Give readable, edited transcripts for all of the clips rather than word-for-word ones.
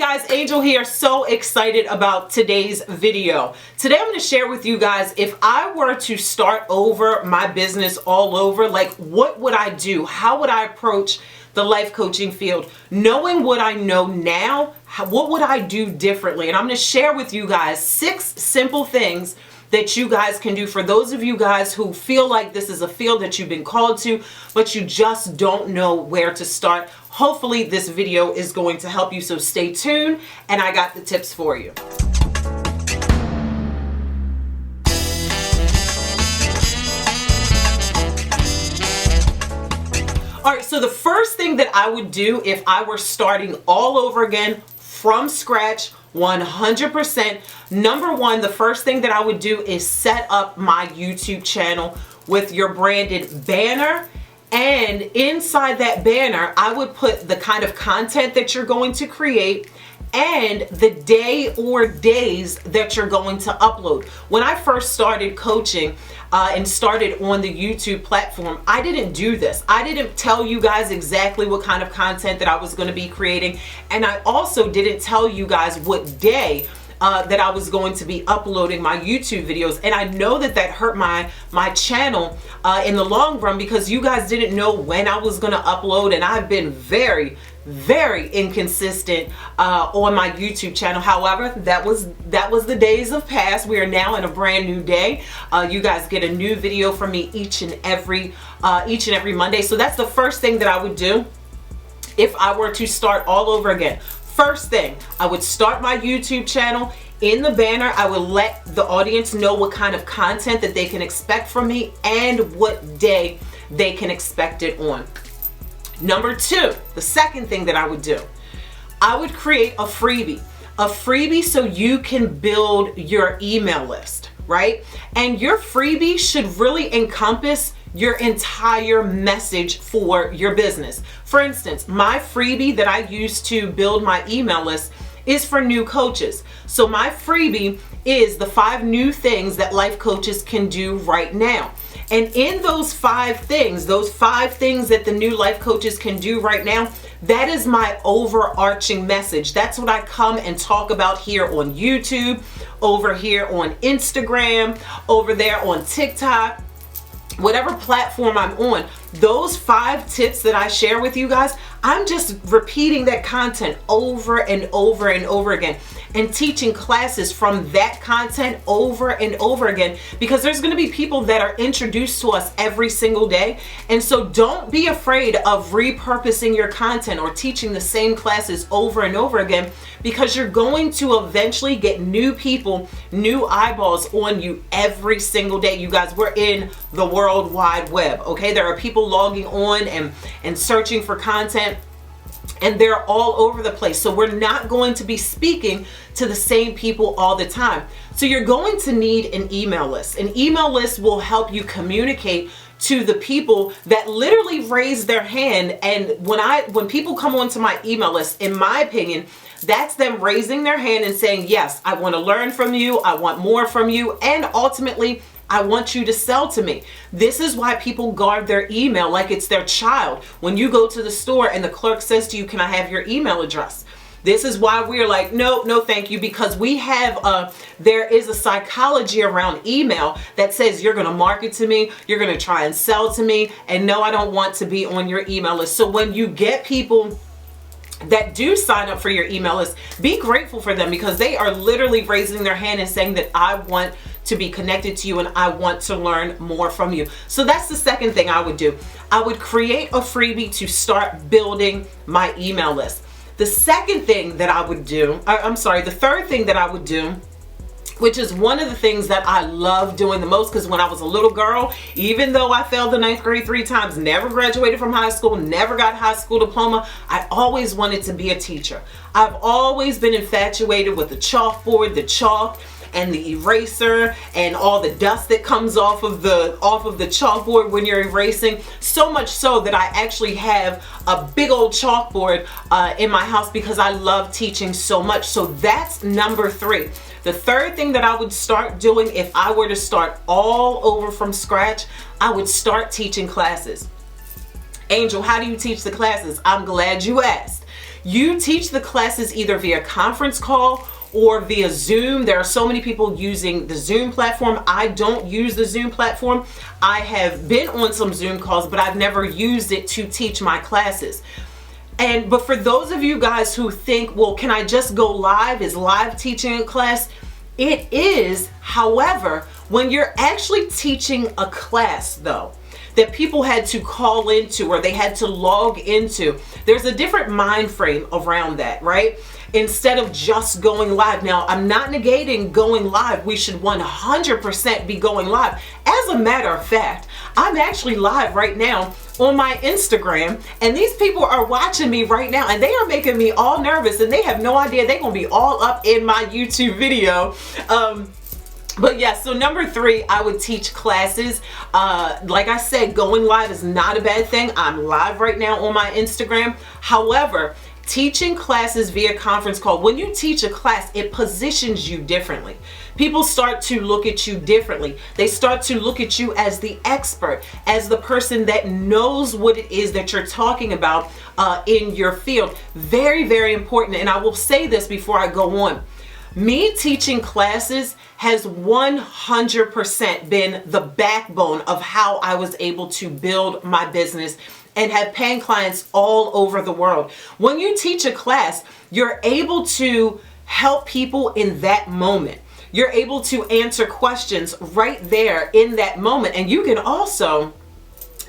guys, Angel here. So excited about today's video. Today I'm going to share with you guys, if I were to start over my business all over, like what would I do? How would I approach the life coaching field? Knowing what I know now, what would I do differently? And I'm going to share with you guys 6 simple things that you guys can do for those of you guys who feel like this is a field that you've been called to, but you just don't know where to start. Hopefully this video is going to help you, so stay tuned and I got the tips for you. All right, so the first thing that I would do if I were starting all over again from scratch, 100%, number one, the first thing that I would do is set up my YouTube channel with your branded banner. And inside that banner, I would put the kind of content that you're going to create and the day or days that you're going to upload. When I first started coaching and started on the YouTube platform, I didn't do this. I didn't tell you guys exactly what kind of content that I was going to be creating. And I also didn't tell you guys what day that I was going to be uploading my YouTube videos. And I know that that hurt my channel in the long run, because you guys didn't know when I was going to upload, and I've been very inconsistent on my YouTube channel. However, that was the days of past. We are now in a brand new day. You guys get a new video from me each and every Monday. So that's the first thing that I would do if I were to start all over again. First thing, I would start my YouTube channel. In the banner, I would let the audience know what kind of content that they can expect from me and what day they can expect it on. Number 2, the second thing that I would do, I would create a freebie so you can build your email list, right? And your freebie should really encompass your entire message for your business. For instance, my freebie that I use to build my email list is for new coaches. So my freebie is the 5 new things that life coaches can do right now. And in those 5 things that the new life coaches can do right now, that is my overarching message. That's what I come and talk about here on YouTube, over here on Instagram, over there on TikTok, whatever platform I'm on. Those 5 tips that I share with you guys, I'm just repeating that content over and over and over again, and teaching classes from that content over and over again, because there's going to be people that are introduced to us every single day. And so don't be afraid of repurposing your content or teaching the same classes over and over again, because you're going to eventually get new people, new eyeballs on you every single day. You guys, we're in the World Wide Web, okay? There are people logging on and searching for content, and they're all over the place. So we're not going to be speaking to the same people all the time. So you're going to need an email list. An email list will help you communicate to the people that literally raise their hand. And when people come onto my email list, in my opinion, that's them raising their hand and saying, yes, I want to learn from you. I want more from you. And ultimately, I want you to sell to me. This is why people guard their email like it's their child. When you go to the store and the clerk says to you, can I have your email address? This is why we're like, no, thank you, because we have there is a psychology around email that says you're going to market to me, you're going to try and sell to me, and no, I don't want to be on your email list. So when you get people that do sign up for your email list, be grateful for them, because they are literally raising their hand and saying that I want to be connected to you and I want to learn more from you. So that's the second thing I would do. I would create a freebie to start building my email list. The second thing that I would do, the third thing that I would do, which is one of the things that I love doing the most, because when I was a little girl, even though I failed the 9th grade 3 times, never graduated from high school, never got a high school diploma, I always wanted to be a teacher. I've always been infatuated with the chalkboard, the chalk, and the eraser, and all the dust that comes off of the chalkboard when you're erasing. So much so that I actually have a big old chalkboard in my house, because I love teaching so much. So that's number 3. The third thing that I would start doing if I were to start all over from scratch, I would start teaching classes. Angel, how do you teach the classes? I'm glad you asked. You teach the classes either via conference call or via Zoom. There are so many people using the Zoom platform. I don't use the Zoom platform. I have been on some Zoom calls, but I've never used it to teach my classes. But for those of you guys who think, well, can I just go live? Is live teaching a class? It is. However, when you're actually teaching a class though, that people had to call into or they had to log into, there's a different mind frame around that, right? Instead of just going live. Now, I'm not negating going live. We should 100% be going live. As a matter of fact, I'm actually live right now on my Instagram, and these people are watching me right now, and they are making me all nervous, and they have no idea they're gonna be all up in my YouTube video. But yeah, so number 3, I would teach classes. Like I said, going live is not a bad thing. I'm live right now on my Instagram. However, teaching classes via conference call, when you teach a class, it positions you differently. People start to look at you differently. They start to look at you as the expert, as the person that knows what it is that you're talking about in your field. Very, very important. And I will say this before I go on. Me teaching classes has 100% been the backbone of how I was able to build my business and have paying clients all over the world. When you teach a class, you're able to help people in that moment. You're able to answer questions right there in that moment. And you can also,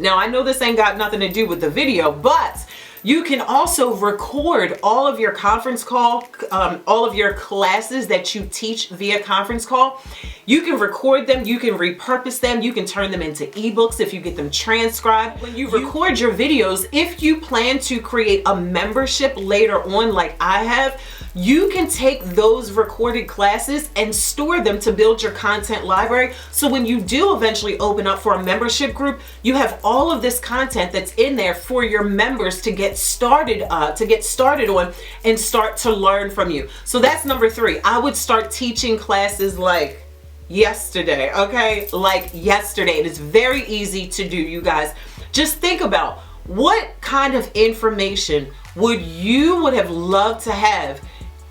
now I know this ain't got nothing to do with the video, but you can also record all of your conference call, all of your classes that you teach via conference call. You can record them, you can repurpose them, you can turn them into ebooks if you get them transcribed. When you record your videos, if you plan to create a membership later on like I have, you can take those recorded classes and store them to build your content library. So when you do eventually open up for a membership group, you have all of this content that's in there for your members to get started on and start to learn from you. So that's number 3. I would start teaching classes like yesterday, okay? Like yesterday. It is very easy to do, you guys. Just think about what kind of information would have loved to have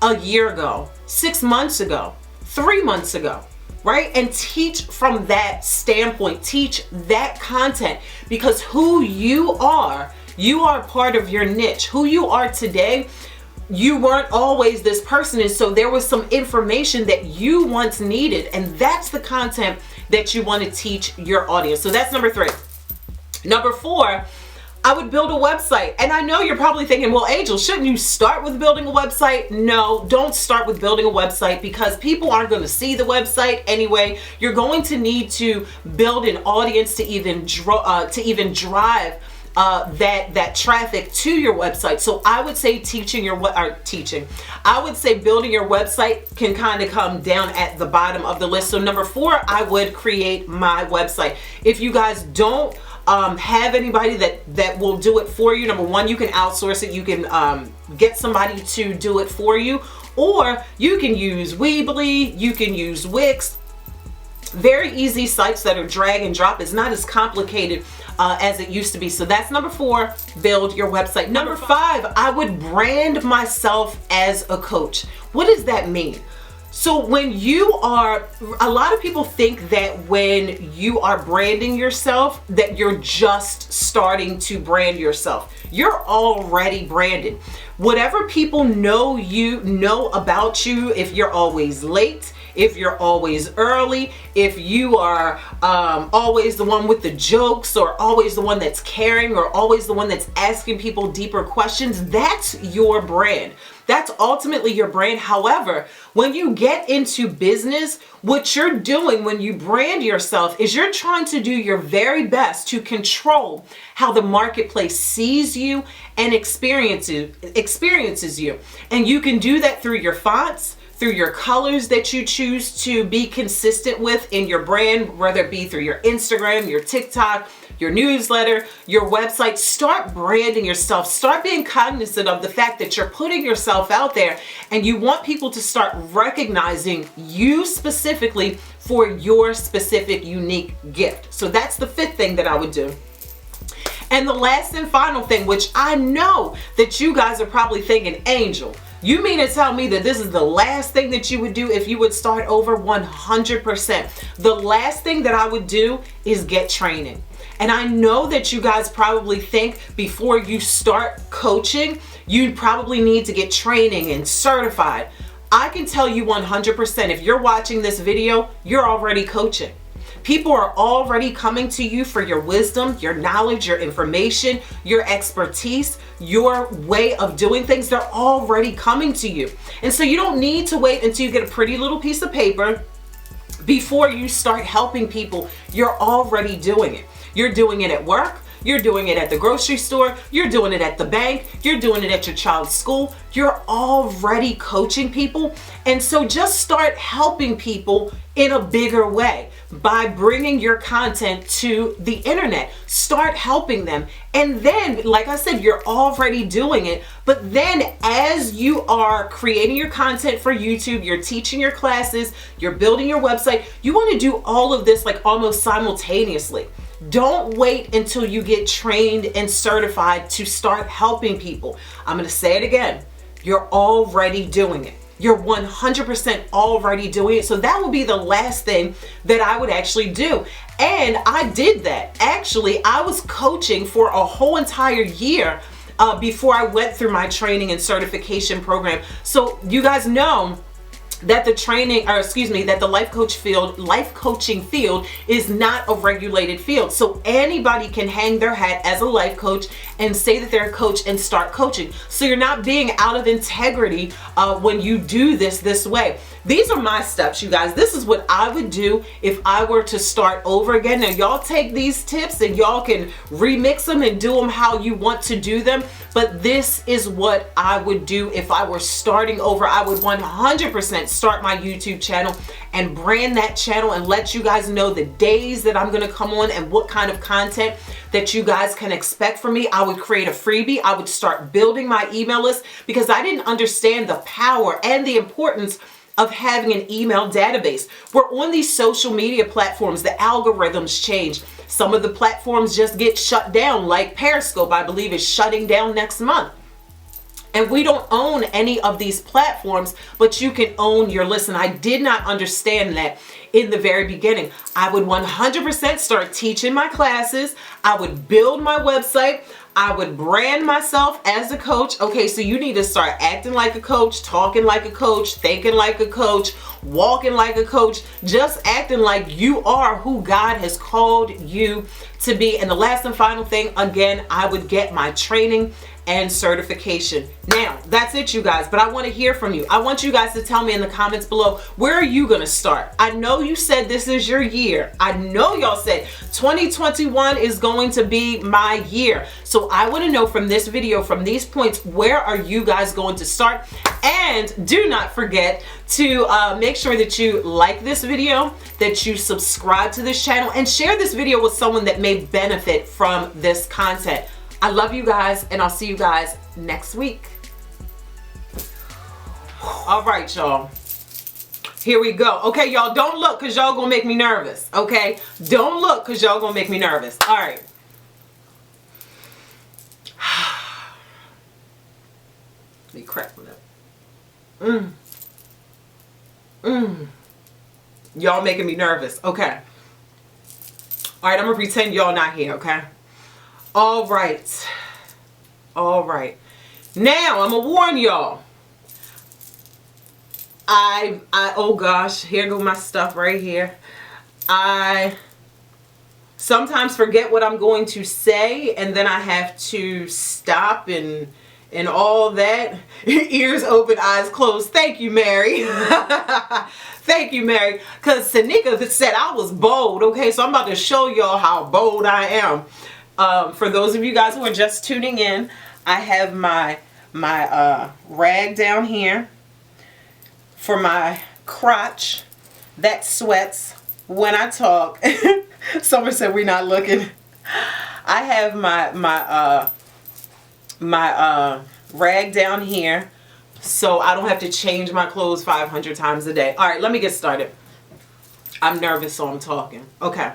a year ago, 6 months ago, 3 months ago, right? And teach from that standpoint, teach that content, because who you are part of your niche. Who you are today, you weren't always this person, and so there was some information that you once needed, and that's the content that you want to teach your audience. So that's number 3. Number 4, I would build a website. And I know you're probably thinking, well, Angel, shouldn't you start with building a website? No, don't start with building a website, because people aren't going to see the website anyway. You're going to need to build an audience to even drive that traffic to your website. So I would say I would say building your website can kind of come down at the bottom of the list. So number 4, I would create my website. If you guys don't have anybody that will do it for you, number 1, you can outsource it. You can get somebody to do it for you, or you can use Weebly, you can use Wix. Very easy sites that are drag and drop. It's not as complicated as it used to be. So that's number 4, build your website. Number 5, I would brand myself as a coach. What does that mean? So when a lot of people think that when you are branding yourself, that you're just starting to brand yourself. You're already branded. Whatever people know about you, if you're always late, if you're always early, if you are always the one with the jokes, or always the one that's caring, or always the one that's asking people deeper questions, that's your brand. That's ultimately your brand. However, when you get into business, what you're doing when you brand yourself is you're trying to do your very best to control how the marketplace sees you and experiences you. And you can do that through your fonts, through your colors that you choose to be consistent with in your brand, whether it be through your Instagram, your TikTok, your newsletter, your website. Start branding yourself. Start being cognizant of the fact that you're putting yourself out there, and you want people to start recognizing you specifically for your specific unique gift. So that's the 5th thing that I would do. And the last and final thing, which I know that you guys are probably thinking, Angel, you mean to tell me that this is the last thing that you would do if you would start over? 100%. The last thing that I would do is get training. And I know that you guys probably think before you start coaching, you probably need to get training and certified. I can tell you 100%, if you're watching this video, you're already coaching. People are already coming to you for your wisdom, your knowledge, your information, your expertise, your way of doing things. They're already coming to you. And so you don't need to wait until you get a pretty little piece of paper before you start helping people. You're already doing it. You're doing it at work. You're doing it at the grocery store. You're doing it at the bank. You're doing it at your child's school. You're already coaching people. And so just start helping people in a bigger way by bringing your content to the internet. Start helping them. And then, like I said, you're already doing it. But then as you are creating your content for YouTube, you're teaching your classes, you're building your website, you want to do all of this like almost simultaneously. Don't wait until you get trained and certified to start helping people. I'm going to say it again. You're already doing it. You're 100% already doing it. So that would be the last thing that I would actually do. And I did that. Actually, I was coaching for a whole entire year before I went through my training and certification program. So you guys know that the life coaching field is not a regulated field. So anybody can hang their hat as a life coach and say that they're a coach and start coaching. So you're not being out of integrity when you do this way. These are my steps, you guys. This is what I would do if I were to start over again. Now, y'all take these tips and y'all can remix them and do them how you want to do them. But this is what I would do if I were starting over. I would 100% start my YouTube channel and brand that channel and let you guys know the days that I'm going to come on and what kind of content that you guys can expect from me. I would create a freebie. I would start building my email list because I didn't understand the power and the importance of having an email database. We're on these social media platforms. The algorithms change. Some of the platforms just get shut down, like Periscope, I believe, is shutting down next month. And we don't own any of these platforms, but you can own your list. And I did not understand that in the very beginning. I would 100% start teaching my classes. I would build my website. I would brand myself as a coach. Okay, so you need to start acting like a coach, talking like a coach, thinking like a coach, walking like a coach, just acting like you are who God has called you to be. And the last and final thing, again, I would get my training and certification. Now, that's it, you guys, but I want to hear from you. I want you guys to tell me in the comments below, where are you going to start? I know you said this is your year. I know y'all said 2021 is going to be my year. So I want to know from this video, from these points, where are you guys going to start? And do not forget to make sure that you like this video, that you subscribe to this channel, and share this video with someone that may benefit from this content. I love you guys, and I'll see you guys next week. All right, y'all. Here we go. Okay, y'all, don't look because y'all gonna make me nervous. Okay? Don't look because y'all gonna make me nervous. All right. Let me crack one up. Y'all making me nervous. Okay. All right, I'm gonna pretend y'all not here, okay? All right. Now, I'm gonna warn y'all. Oh gosh, here go my stuff right here. I sometimes forget what I'm going to say, and then I have to stop and all that. Ears open, eyes closed. Thank you, Mary. Thank you, Mary. Because Sanika said I was bold. Okay, so I'm about to show y'all how bold I am. For those of you guys who are just tuning in, I have my rag down here for my crotch that sweats when I talk. Someone said we're not looking. I have my rag down here so I don't have to change my clothes 500 times a day. All right, let me get started. I'm nervous, so I'm talking. Okay.